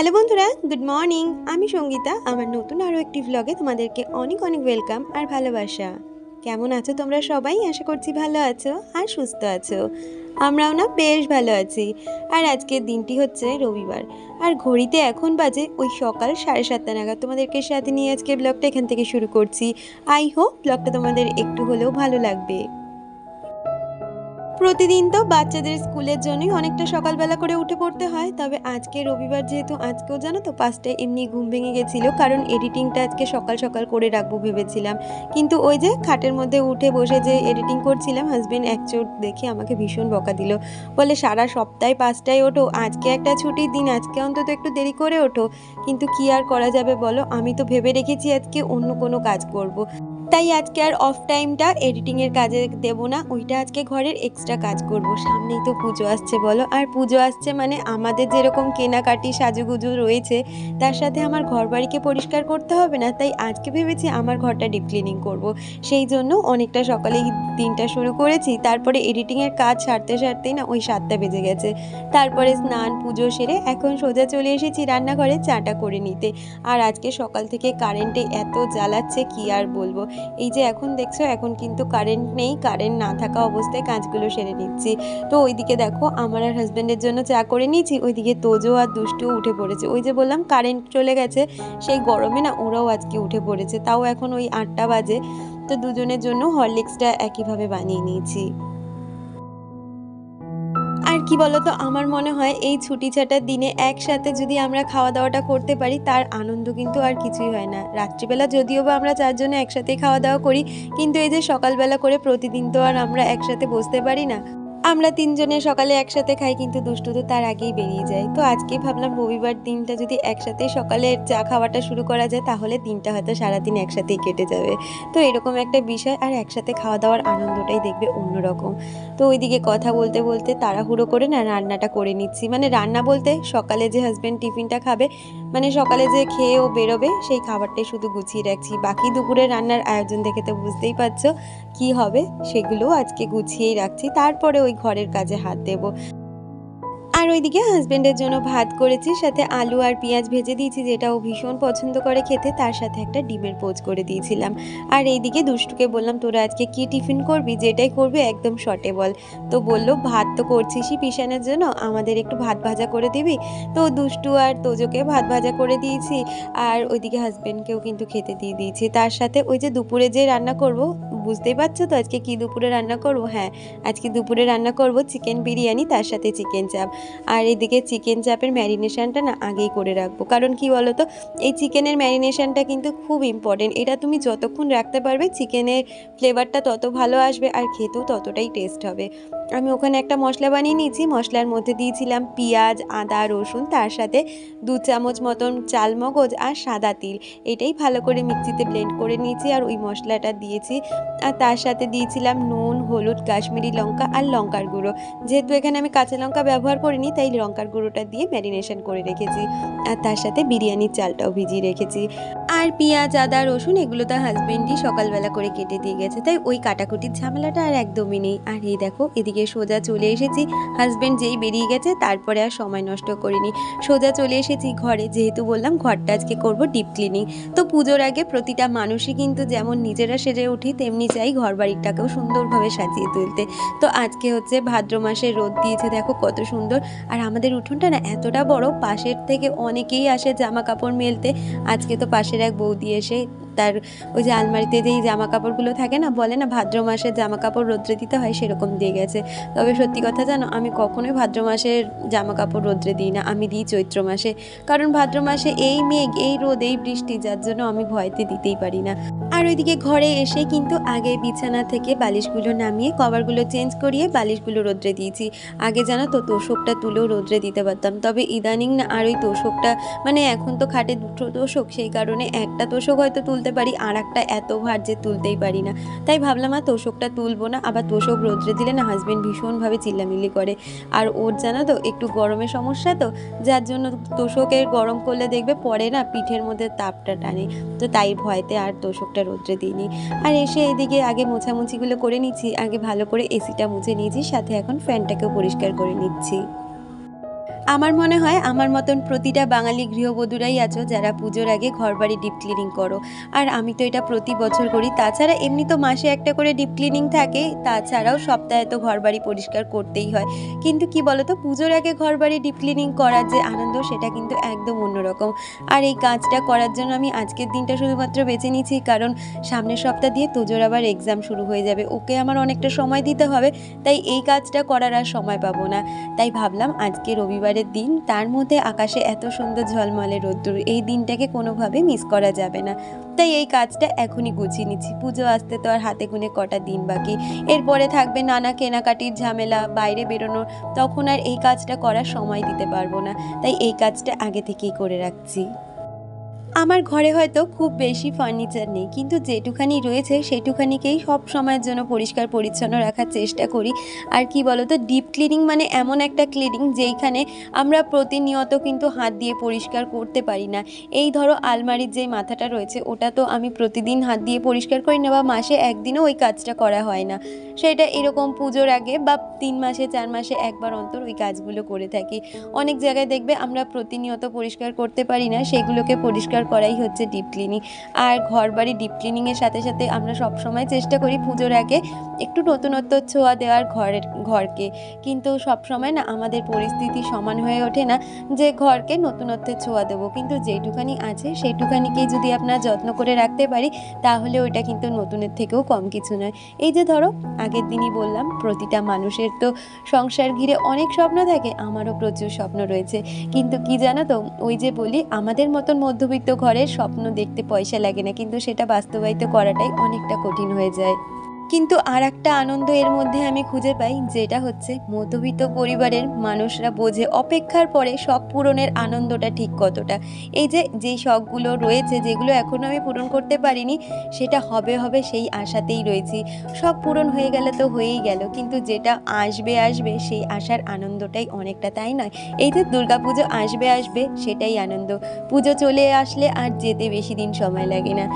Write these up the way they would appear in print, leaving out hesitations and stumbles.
Hello বন্ধুরা, good morning. আমি সঙ্গীতা। আমার নতুন আরও একটি ভ্লগে তোমাদেরকে অনেক অনেক ওয়েলকাম আর ভালোবাসা। কেমন আছো তোমরা সবাই? আশা করছি ভালো আছো আর সুস্থ আছো। আমরাও না বেশ ভালো আছি। আর আজকের দিনটি হচ্ছে রবিবার, আর ঘড়িতে এখন বাজে ওই সকাল 7:30 নাগাদ। তোমাদেরকে সাথে নিয়ে আজকে ব্লগটা এখান থেকে শুরু করছি। আই হোপ ব্লগটা তোমাদের একটু হলেও ভালো লাগবে। প্রতিদিন তো বাচ্চাদের স্কুলের জন্যই অনেকটা সকালবেলা করে উঠে পড়তে হয়, তবে আজকে রবিবার যেহেতু আজকেও জানো তো 5টায় এমনি ঘুম ভেঙে গেছিলো, কারণ এডিটিংটা আজকে সকাল সকাল করে রাখবো ভেবেছিলাম। কিন্তু ওই যে খাটের মধ্যে উঠে বসে যে এডিটিং করছিলাম, হাজবেন্ড এক চোট দেখে আমাকে ভীষণ বকা দিল। বলে সারা সপ্তাহে 5টায় ওঠো, আজকে একটা ছুটির দিন, আজকে অন্তত একটু দেরি করে ওঠো। কিন্তু কি আর করা যাবে বলো, আমি তো ভেবে রেখেছি আজকে অন্য কোনো কাজ করব। তাই আজকে আর অফ টাইমটা এডিটিংয়ের কাজে দেবো না, ওইটা আজকে ঘরের এক্সট্রা কাজ করব। সামনেই তো পুজো আসছে বলো, আর পুজো আসছে মানে আমাদের যেরকম কেনাকাটি সাজুগুজু রয়েছে, তার সাথে আমার ঘর বাড়িকে পরিষ্কার করতে হবে না? তাই আজকে ভেবেছি আমার ঘরটা ডিপ ক্লিনিং করব। সেই জন্য অনেকটা সকালেই দিনটা শুরু করেছি। তারপরে এডিটিংয়ের কাজ সারতে সারতেই না ওই 7টা বেজে গেছে। তারপরে স্নান পুজো সেরে এখন সোজা চলে এসেছি রান্নাঘরে চাটা করে নিতে। আর আজকে সকাল থেকে কারেন্টে এত জ্বালাচ্ছে কি আর বলবো। এই যে এখন দেখছো, এখন কিন্তু কারেন্ট নেই, কারেন্ট না থাকা অবস্থায় কাজগুলো সেরে নিচ্ছি। তো ওইদিকে দেখো আমার আর হাজব্যান্ডের জন্য চা করে নিয়েছি, ওইদিকে তোজো আর দুষ্টুও উঠে পড়েছে। ওই যে বললাম কারেন্ট চলে গেছে, সেই গরমে না ওরাও আজকে উঠে পড়েছে। তাও এখন ওই 8টা বাজে। তো দুজনের জন্য হরলিক্সটা একইভাবে বানিয়ে নিয়েছি। আর কি বলতো, আমার মনে হয় এই ছুটি ছাটার দিনে একসাথে যদি আমরা খাওয়া দাওয়াটা করতে পারি, তার আনন্দ কিন্তু আর কিছুই হয় না। রাত্রিবেলা যদিও বা আমরা চারজনে একসাথে খাওয়া দাওয়া করি, কিন্তু এই যে সকালবেলা করে প্রতিদিন তো আর আমরা একসাথে বসতে পারি না। আমরা তিনজনে সকালে একসাথে খাই, কিন্তু দুষ্টু তো তার আগেই বেরিয়ে যায়। তো আজকেই ভাবলাম রবিবার দিনটা যদি একসাথে সকালে চা খাওয়াটা শুরু করা যায়, তাহলে দিনটা হয়তো সারাদিন একসাথেই কেটে যাবে। তো এরকম একটা বিষয়, আর একসাথে খাওয়া দাওয়ার আনন্দটাই দেখবে অন্যরকম। তো ওইদিকে কথা বলতে বলতে তাড়াহুড়ো করে না রান্নাটা করে নিচ্ছি। মানে রান্না বলতে সকালে যে হাজব্যান্ড টিফিনটা খাবে, মানে সকালে যে খেয়ে ও বেরোবে, সেই খাবারটাই শুধু গুছিয়ে রাখছি। বাকি দুপুরের রান্নার আয়োজন দেখে তো বুঝতেই পারছো কি হবে, সেগুলোও আজকে গুছিয়েই রাখছি। তারপরে ওই ঘরের কাজে হাত দেবো। আর ওইদিকে হাজবেন্ডের জন্য ভাত করেছি, সাথে আলু আর পেঁয়াজ ভেজে দিয়েছি, যেটা ও ভীষণ পছন্দ করে খেতে। তার সাথে একটা ডিমের পোচ করে দিয়েছিলাম। আর এইদিকে দুষ্টুকে বললাম, তোরা আজকে কি টিফিন করবি, যেটাই করবি একদম শর্টে বল। তো বললো ভাত তো করছিসই পিসানের জন্য, আমাদের একটু ভাত ভাজা করে দিবি। তো দুষ্টু আর তোজোকে ভাত ভাজা করে দিয়েছি। আর ওইদিকে হাজবেন্ডকেও কিন্তু খেতে দিয়ে দিয়েছি। তার সাথে ওই যে দুপুরে যে রান্না করব, বুঝতেই পারছো তো আজকে কি দুপুরে রান্না করব। হ্যাঁ, আজকে দুপুরে রান্না করব চিকেন বিরিয়ানি, তার সাথে চিকেন চাপ। আর এদিকে চিকেন চাপের ম্যারিনেশনটা না আগেই করে রাখবো, কারণ কি বলো তো, এই চিকেনের ম্যারিনেশনটা কিন্তু খুব ইম্পর্টেন্ট। এটা তুমি যতক্ষণ রাখতে পারবে চিকেনের ফ্লেভারটা তত ভালো আসবে, আর খেতেও ততটাই টেস্ট হবে। আমি ওখানে একটা মশলা বানিয়ে নিয়েছি, মশলার মধ্যে দিয়েছিলাম পেঁয়াজ আদা রসুন, তার সাথে 2 চামচ মতন চালমগজ আর সাদা তিল। এটাই ভালো করে মিক্সিতে ব্লেন্ড করে নিয়েছি, আর ওই মশলাটা দিয়েছি। আর তার সাথে দিয়েছিলাম নুন হলুদ কাশ্মীরি লঙ্কা আর লঙ্কার গুঁড়ো। যেহেতু এখানে আমি কাঁচা লঙ্কা ব্যবহার করিনি, তাই লঙ্কার গুঁড়োটা দিয়ে ম্যারিনেশন করে রেখেছি। আর তার সাথে বিরিয়ানির চালটাও ভিজিয়ে রেখেছি। আর পেঁয়াজ আদা রসুন এগুলো তো হাজবেন্ডই সকালবেলা করে কেটে দিয়ে গেছে, তাই ওই কাটাকুটির ঝামেলাটা আর একদমই নেই। আর এই দেখো এদিকে সোজা চলে এসেছি, হাজবেন্ড যেই বেরিয়ে গেছে তারপরে আর সময় নষ্ট করিনি, সোজা চলে এসেছি ঘরে। যেহেতু বললাম ঘরটা আজকে করব ডিপ ক্লিনিং। তো পুজোর আগে প্রতিটা মানুষই কিন্তু যেমন নিজেরা সেজে উঠি, তেমনি চাই ঘর বাড়িটাকেও সুন্দরভাবে সাজিয়ে তুলতে। তো আজকে হচ্ছে ভাদ্র মাসে রোদ দিয়েছে, দেখো কত সুন্দর। আর আমাদের উঠোনটা না এতটা বড়, পাশের থেকে অনেকেই আসে জামা কাপড় মেলতে। আজকে তো পাশের এক বৌদি এসে তার ওই যে আলমারিতে যেই জামা কাপড়গুলো থাকে না, বলে না ভাদ্র মাসের জামা কাপড় রোদ্রে দিতে হয়, সেরকম দিয়ে গেছে। তবে সত্যি কথা জানো, আমি কখনোই ভাদ্র মাসের জামা কাপড় রোদ্রে দিই না, আমি দিই চৈত্র মাসে। কারণ ভাদ্র মাসে এই মেঘ এই রোদ এই বৃষ্টি, যার জন্য আমি ভয়তে দিতেই পারি না। আর ওইদিকে ঘরে এসে কিন্তু আগে বিছানা থেকে বালিশগুলো নামিয়ে কভারগুলো চেঞ্জ করিয়ে বালিশগুলো রোদ্রে দিয়েছি। আগে জানো তো তোষকটা তুলেও রোদ্রে দিতে পারতাম, তবে ইদানিং না আর ওই তোষকটা, মানে এখন তো খাটে 2টো তোষক, সেই কারণে একটা তোষক হয়তো তুলতে পারি, আর একটা এত ভার যে তুলতেই পারি না। তাই ভাবলাম আর তোষকটা তুলবো না। আবার তোষক রোদ্রে দিলে না হাজবেন্ড ভীষণভাবে চিল্লামিল্লি করে। আর ওর জানো তো একটু গরমের সমস্যা, তো যার জন্য তোষকের গরম করলে দেখবে পরে না পিঠের মধ্যে তাপটা টানে। তো তাই ভয়তে আর তোষকটা রোদ্রে দিইনি। আর এসে এদিকে আগে মোছামুছিগুলো করে নিচ্ছি, আগে ভালো করে এসিটা মুছে নিয়েছি, সাথে এখন ফ্যানটাকেও পরিষ্কার করে নিচ্ছি। আমার মনে হয় আমার মতন প্রতিটা বাঙালি গৃহবধূরাই আছো যারা পুজোর আগে ঘরবাড়ি ডিপ ক্লিনিং করো। আর আমি তো এটা প্রতি বছর করি। তাছাড়া এমনি তো মাসে একটা করে ডিপ ক্লিনিং থাকে, তাছাড়াও সপ্তাহে তো ঘরবাড়ি পরিষ্কার করতেই হয়। কিন্তু কি বলতো, পুজোর আগে ঘরবাড়ি ডিপ ক্লিনিং করার যে আনন্দ সেটা কিন্তু একদম অন্যরকম। আর এই কাজটা করার জন্য আমি আজকের দিনটা শুধুমাত্র বেছে নিয়েছি, কারণ সামনের সপ্তাহ দিয়ে তোজোর আবার এক্সাম শুরু হয়ে যাবে, ওকে আমার অনেকটা সময় দিতে হবে। তাই এই কাজটা করার আর সময় পাবো না। তাই ভাবলাম আজকে রবিবারের দিন, তার মধ্যে আকাশে এত সুন্দর ঝলমলে রোদ্দুর, এই দিনটাকে কোনোভাবে মিস করা যাবে না। তাই এই কাজটা এখনই গুছিয়ে নিচ্ছি। পুজো আসতে তো আর হাতে গুনে কটা দিন বাকি, এরপরে থাকবে নানা কেনাকাটির ঝামেলা, বাইরে বেরোনোর, তখন আর এই কাজটা করার সময় দিতে পারবো না। তাই এই কাজটা আগে থেকেই করে রাখছি। আমার ঘরে হয়তো খুব বেশি ফার্নিচার নেই, কিন্তু যেটুখানি রয়েছে সেটুখানিকেই সব সময়ের জন্য পরিষ্কার পরিচ্ছন্ন রাখার চেষ্টা করি। আর কি বলতো, ডিপ ক্লিনিং মানে এমন একটা ক্লিনিং যেইখানে আমরা প্রতিনিয়ত কিন্তু হাত দিয়ে পরিষ্কার করতে পারি না। এই ধরো আলমারির যে মাথাটা রয়েছে ওটা তো আমি প্রতিদিন হাত দিয়ে পরিষ্কার করি না, বা মাসে একদিনও ওই কাজটা করা হয় না। সেটা এরকম পুজোর আগে বা 3 মাসে 4 মাসে একবার অন্তর ওই কাজগুলো করে থাকি। অনেক জায়গায় দেখবে আমরা প্রতিনিয়ত পরিষ্কার করতে পারি না, সেগুলোকে পরিষ্কার করাই হচ্ছে ডিপ ক্লিনিং। আর ঘর বাড়ি ডিপ ক্লিনিংয়ের সাথে সাথে আমরা সবসময় চেষ্টা করি পুজোর আগে একটু নতুনত্ব ছোঁয়া দেওয়ার ঘরকে। কিন্তু সবসময় না আমাদের পরিস্থিতি সমান হয়ে ওঠে না যে ঘরকে নতুনত্বের ছোঁয়া দেবো, কিন্তু যেটুখানি আছে সেইটুখানিকেই যদি আপনার যত্ন করে রাখতে পারি তাহলে ওইটা কিন্তু নতুনের থেকেও কম কিছু নয়। এই যে ধরো আগের দিনই বললাম, প্রতিটা মানুষের তো সংসার ঘিরে অনেক স্বপ্ন থাকে, আমারও প্রচুর স্বপ্ন রয়েছে। কিন্তু কি জানো তো, ওই যে বলি আমাদের মতন মধ্যবিত্ত ঘরের স্বপ্ন দেখতে পয়সা লাগে না, কিন্তু সেটা বাস্তবায়িত করাটাই অনেকটা কঠিন হয়ে যায়। কিন্তু আর একটা আনন্দ এর মধ্যে আমি খুঁজে পাই, যেটা হচ্ছে মধ্যবিত্ত পরিবারের মানুষরা বোঝে অপেক্ষার পরে শখ পূরণের আনন্দটা ঠিক কতটা। এই যে যেই শখগুলো রয়েছে যেগুলো এখনও আমি পূরণ করতে পারিনি, সেটা হবে হবে সেই আশাতেই রয়েছি। শখ পূরণ হয়ে গেলে তো হয়েই গেল, কিন্তু যেটা আসবে আসবে সেই আশার আনন্দটাই অনেকটা, তাই নয়? এই যে দুর্গাপুজো আসবে আসবে সেটাই আনন্দ। পুজো চলে আসলে আর যেতে বেশি দিন সময় লাগে না।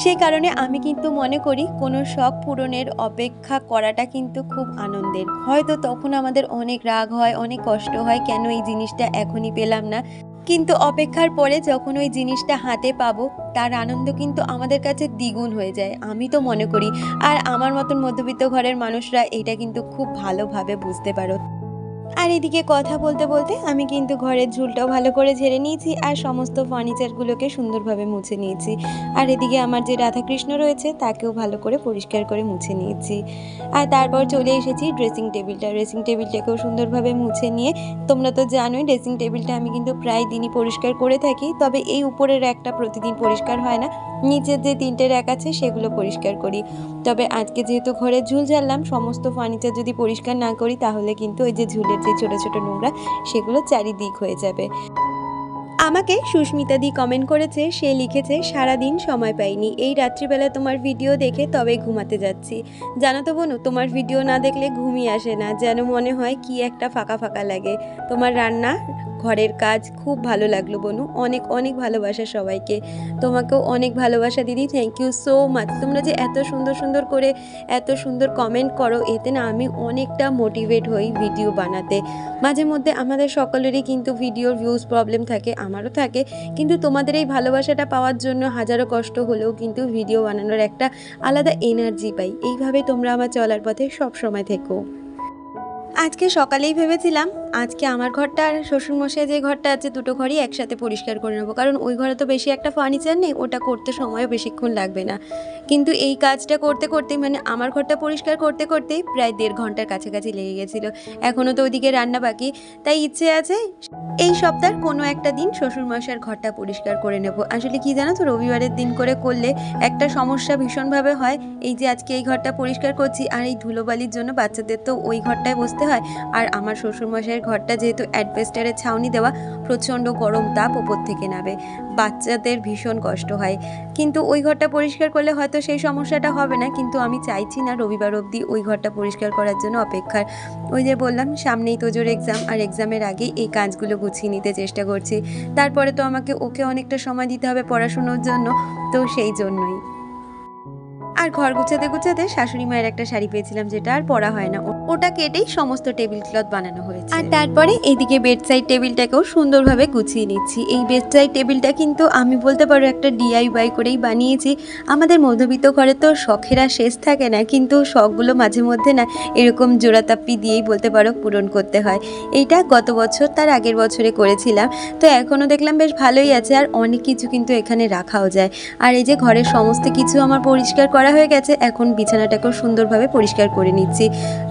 সেই কারণে আমি কিন্তু মনে করি কোনো শখ পূরণের অপেক্ষা করাটা কিন্তু খুব আনন্দের। হয়তো তখন আমাদের অনেক রাগ হয়, অনেক কষ্ট হয়, কেন এই জিনিসটা এখনই পেলাম না। কিন্তু অপেক্ষার পরে যখন ওই জিনিসটা হাতে পাবো তার আনন্দ কিন্তু আমাদের কাছে দ্বিগুণ হয়ে যায়, আমি তো মনে করি। আর আমার মতন মধ্যবিত্ত ঘরের মানুষরা এটা কিন্তু খুব ভালোভাবে বুঝতে পারো। আর এদিকে কথা বলতে বলতে আমি কিন্তু ঘরের ঝুলটাও ভালো করে ঝেড়ে নিয়েছি, আর সমস্ত ফার্নিচারগুলোকে সুন্দরভাবে মুছে নিয়েছি। আর এদিকে আমার যে রাধাকৃষ্ণ রয়েছে তাকেও ভালো করে পরিষ্কার করে মুছে নিয়েছি। আর তারপর চলে এসেছি ড্রেসিং টেবিলটাকেও সুন্দরভাবে মুছে নিয়ে, তোমরা তো জানোই ড্রেসিং টেবিলটা আমি কিন্তু প্রায় দিনই পরিষ্কার করে থাকি, তবে এই উপরের র্যাকটা প্রতিদিন পরিষ্কার হয় না, নিচের যে 3টে র্যাক আছে সেগুলো পরিষ্কার করি। তবে আজকে যেহেতু ঘরে ঝুল ঝাড়লাম, সমস্ত ফার্নিচার যদি পরিষ্কার না করি তাহলে কিন্তু ওই যে ঝুলের যে ছোট ছোট নোংরা সেগুলো চারিদিক হয়ে যাবে। আমাকে সুস্মিতা দি কমেন্ট করেছে, সে লিখেছে সারাদিন সময় পাইনি, এই রাত্রিবেলা তোমার ভিডিও দেখে তবে ঘুমাতে যাচ্ছি। জানো তো বোনু, তোমার ভিডিও না দেখলে ঘুমই আসে না, যেন মনে হয় কি একটা ফাঁকা ফাঁকা লাগে। তোমার রান্না ঘরের কাজ খুব ভালো লাগলো বনু, অনেক অনেক ভালোবাসা সবাইকে। তোমাকেও অনেক ভালোবাসা দিদি, থ্যাংক ইউ সো মাচ। তোমরা যে এত সুন্দর সুন্দর করে এত সুন্দর কমেন্ট করো, এতে না আমি অনেকটা মোটিভেট হই ভিডিও বানাতে। মাঝে মধ্যে আমাদের সকলেরই কিন্তু ভিডিওর ভিউজ প্রবলেম থাকে, আমারও থাকে, কিন্তু তোমাদের এই ভালোবাসাটা পাওয়ার জন্য হাজারো কষ্ট হলেও কিন্তু ভিডিও বানানোর একটা আলাদা এনার্জি পাই। এইভাবে তোমরা আমার চলার পথে সব সময় থেকো। আজকে সকালেই ভেবেছিলাম আজকে আমার ঘরটা আর শ্বশুরমশাই যে ঘরটা আছে দুটো ঘরই একসাথে পরিষ্কার করে নেবো, কারণ ওই ঘরে তো বেশি একটা ফার্নিচার নেই, ওটা করতে সময়ও বেশিক্ষণ লাগবে না। কিন্তু এই কাজটা করতে করতেই মানে আমার ঘরটা পরিষ্কার করতে করতেই প্রায় 1.5 ঘন্টার কাছাকাছি লেগে গেছিলো। এখনও তো ওইদিকে রান্না বাকি, তাই ইচ্ছে আছে এই সপ্তাহের কোনো একটা দিন শ্বশুরমশাইয়ের ঘরটা পরিষ্কার করে নেব। আসলে কি জানো তো, রবিবারের দিন করে করলে একটা সমস্যা ভীষণভাবে হয়, এই যে আজকে এই ঘরটা পরিষ্কার করছি আর এই ধুলোবালির জন্য বাচ্চাদের তো ওই ঘরটায় বসতে হয়, আর আমার শ্বশুরমশাইয়ের ঘরটা যেহেতু অ্যাডভেস্টারের ছাউনি দেওয়া, প্রচণ্ড গরম তাপ ওপর থেকে নামে, বাচ্চাদের ভীষণ কষ্ট হয়। কিন্তু ওই ঘরটা পরিষ্কার করলে হয়তো সেই সমস্যাটা হবে না, কিন্তু আমি চাইছি না রবিবার অবধি ওই ঘরটা পরিষ্কার করার জন্য অপেক্ষার। ওই যে বললাম সামনেই তোজোর এক্সাম, আর এক্সামের আগেই এই কাজগুলো গুছিয়ে নিতে চেষ্টা করছি। তারপরে তো আমাকে ওকে অনেকটা সময় দিতে হবে পড়াশুনোর জন্য, তো সেই জন্যই। আর ঘর গুছাতে গুছাতে শাশুড়ি মায়ের একটা শাড়ি পেয়েছিলাম, যেটা আর পরা হয় না, ওটা কেটেই সমস্ত টেবিল ক্লথ বানানো হয়েছে। আর তারপরে এইদিকে বেড সাইড টেবিলটাকেও সুন্দরভাবে গুছিয়ে নিচ্ছি। এই বেড সাইড টেবিলটা কিন্তু আমি বলতে পারো একটা DIY করেই বানিয়েছি। আমাদের মধ্যবিত্ত ঘরে তো শখেরা শেষ থাকে না, কিন্তু শখগুলো মাঝে মধ্যে না এরকম জোড়াতাপ্পি দিয়েই বলতে পারো পূরণ করতে হয়। এইটা গত বছর তার আগের বছরে করেছিলাম, তো এখনও দেখলাম বেশ ভালোই আছে। আর অনেক কিছু কিন্তু এখানে রাখাও যায়। আর এই যে ঘরের সমস্ত কিছু আমার পরিষ্কার করা হয়ে গেছে, এখন বিছানাটাকেও সুন্দরভাবে পরিষ্কার করে নিচ্ছি।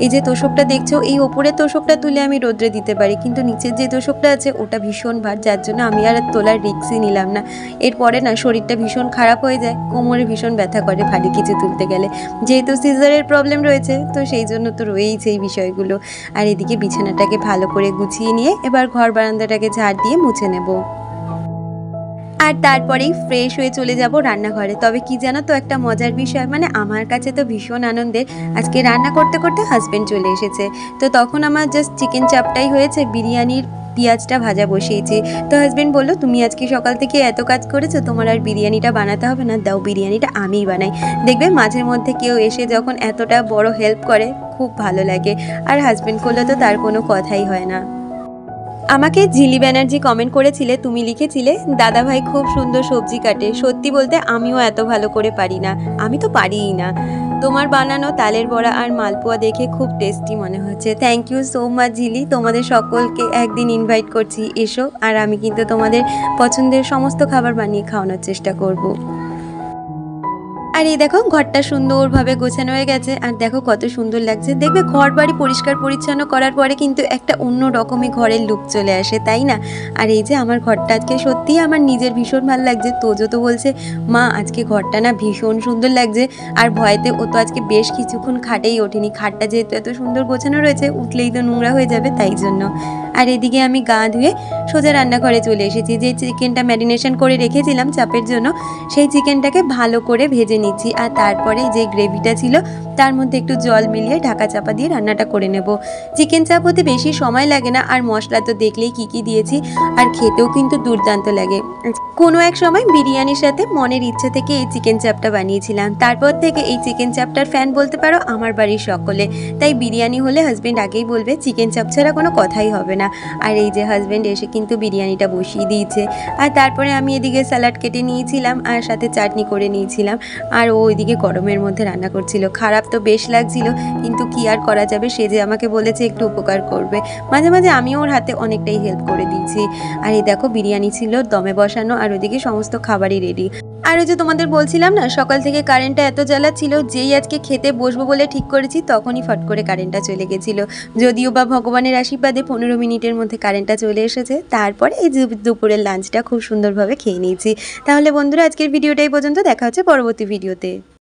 এই যে তোষকটা দেখছো, এই ওপরের তোষকটা তুলে আমি রোদ্রে দিতে পারি, কিন্তু নিচের যে তোষকটা আছে ওটা ভীষণ ভার, যার জন্য আমি আর তোলার রিস্কই নিলাম না। এরপরে না শরীরটা ভীষণ খারাপ হয়ে যায়, কোমরে ভীষণ ব্যথা করে ভারী কিছু তুলতে গেলে। যেহেতু সিজারের প্রবলেম রয়েছে, তো সেই জন্য তো রয়েইছে এই বিষয়গুলো। আর এদিকে বিছানাটাকে ভালো করে গুছিয়ে নিয়ে এবার ঘর বারান্দাটাকে ঝাড় দিয়ে মুছে নেব। আর তারপরেই ফ্রেশ হয়ে চলে যাব রান্নাঘরে। তবে কি জানো তো, একটা মজার বিষয়, মানে আমার কাছে তো ভীষণ আনন্দের, আজকে রান্না করতে করতে হাজব্যান্ড চলে এসেছে। তো তখন আমার জাস্ট চিকেন চাপটাই হয়েছে, বিরিয়ানির পেঁয়াজটা ভাজা বসিয়েছি। তো হাজব্যান্ড বললো, তুমি আজকে সকাল থেকে এত কাজ করেছো, তোমার আর বিরিয়ানিটা বানাতে হবে না, দাও বিরিয়ানিটা আমিই বানাই। দেখবে মাঝের মধ্যে কেউ এসে যখন এতটা বড় হেল্প করে খুব ভালো লাগে। আর হাজব্যান্ড করলে তো তার কোনো কথাই হয় না। আমাকে ঝিলি ব্যানার্জি কমেন্ট করেছিলে, তুমি লিখেছিলে দাদা ভাই খুব সুন্দর সবজি কাটে। সত্যি বলতে আমিও এত ভালো করে পারি না, আমি তো পারিই না। তোমার বানানো তালের বড়া আর মালপোয়া দেখে খুব টেস্টি মনে হচ্ছে। থ্যাংক ইউ সো মাচ ঝিলি, তোমাদের সকলকে একদিন ইনভাইট করছি, এসো। আর আমি কিন্তু তোমাদের পছন্দের সমস্ত খাবার বানিয়ে খাওয়ানোর চেষ্টা করব। আর এই দেখো ঘরটা সুন্দরভাবে গোছানো হয়ে গেছে, আর দেখো কত সুন্দর লাগছে। দেখবে ঘর বাড়ি পরিষ্কার পরিচ্ছন্ন করার পরে কিন্তু একটা অন্য রকমই ঘরের লুক চলে আসে, তাই না? আর এই যে আমার ঘরটা আজকে সত্যিই আমার নিজের ভীষণ ভালো লাগছে। তোজো তো বলছে, মা আজকে ঘরটা না ভীষণ সুন্দর লাগছে। আর ভয়েতে ও তো আজকে বেশ কিছুক্ষণ খাটেই ওঠেনি, খাটটা যেহেতু এত সুন্দর গোছানো রয়েছে, উঠলেই তো নোংরা হয়ে যাবে, তাই জন্য। আর এদিকে আমি গা ধুয়ে সোজা রান্নাঘরে চলে এসেছি। যে চিকেনটা ম্যারিনেশন করে রেখেছিলাম চাপের জন্য, সেই চিকেনটাকে ভালো করে ভেজে নিচ্ছি। আর তারপরে যে গ্রেভিটা ছিল তার মধ্যে একটু জল মিলিয়ে ঢাকা চাপা দিয়ে রান্নাটা করে নেব। চিকেন চাপ হতে বেশি সময় লাগে না, আর মশলা তো দেখলেই কী কী দিয়েছি, আর খেতেও কিন্তু দুর্দান্ত লাগে। কোনো এক সময় বিরিয়ানির সাথে মনের ইচ্ছে থেকে এই চিকেন চাপটা বানিয়েছিলাম, তারপর থেকে এই চিকেন চাপটার ফ্যান বলতে পারো আমার বাড়ির সকলে। তাই বিরিয়ানি হলে হাজব্যান্ড আগেই বলবে চিকেন চাপ ছাড়া কোনো কথাই হবে না। আর এই যে হাজব্যান্ড এসে কিন্তু বিরিয়ানিটা বসিয়ে দিয়েছে। আর তারপরে আমি এদিকে স্যালাড কেটে নিয়েছিলাম, আর সাথে চাটনি করে নিয়েছিলাম। আর ও ওইদিকে গরমের মধ্যে রান্না করছিল। খারাপ তো বেশ লাগছিল, কিন্তু কি আর করা যাবে, সে যে আমাকে বলেছে একটু উপকার করবে, মাঝে মাঝে আমিও ওর হাতে অনেকটাই হেল্প করে দিয়েছি। আর এই দেখো বিরিয়ানি ছিল দমে বসানো, আর ওইদিকে সমস্ত খাবারই রেডি। আর ওই যে তোমাদের বলছিলাম না, সকাল থেকে কারেন্টটা এত জ্বালা ছিল, যেই আজকে খেতে বসবো বলে ঠিক করেছি তখনই ফট করে কারেন্টটা চলে গেছিল। যদিও বা ভগবানের আশীর্বাদে 15 মিনিটের মধ্যে কারেন্টটা চলে এসেছে। তারপরে এই দুপুরের লাঞ্চটা খুব সুন্দরভাবে খেয়ে নিয়েছি। তাহলে বন্ধুরা আজকের ভিডিওটাই পর্যন্ত, দেখা হচ্ছে পরবর্তী ভিডিওতে।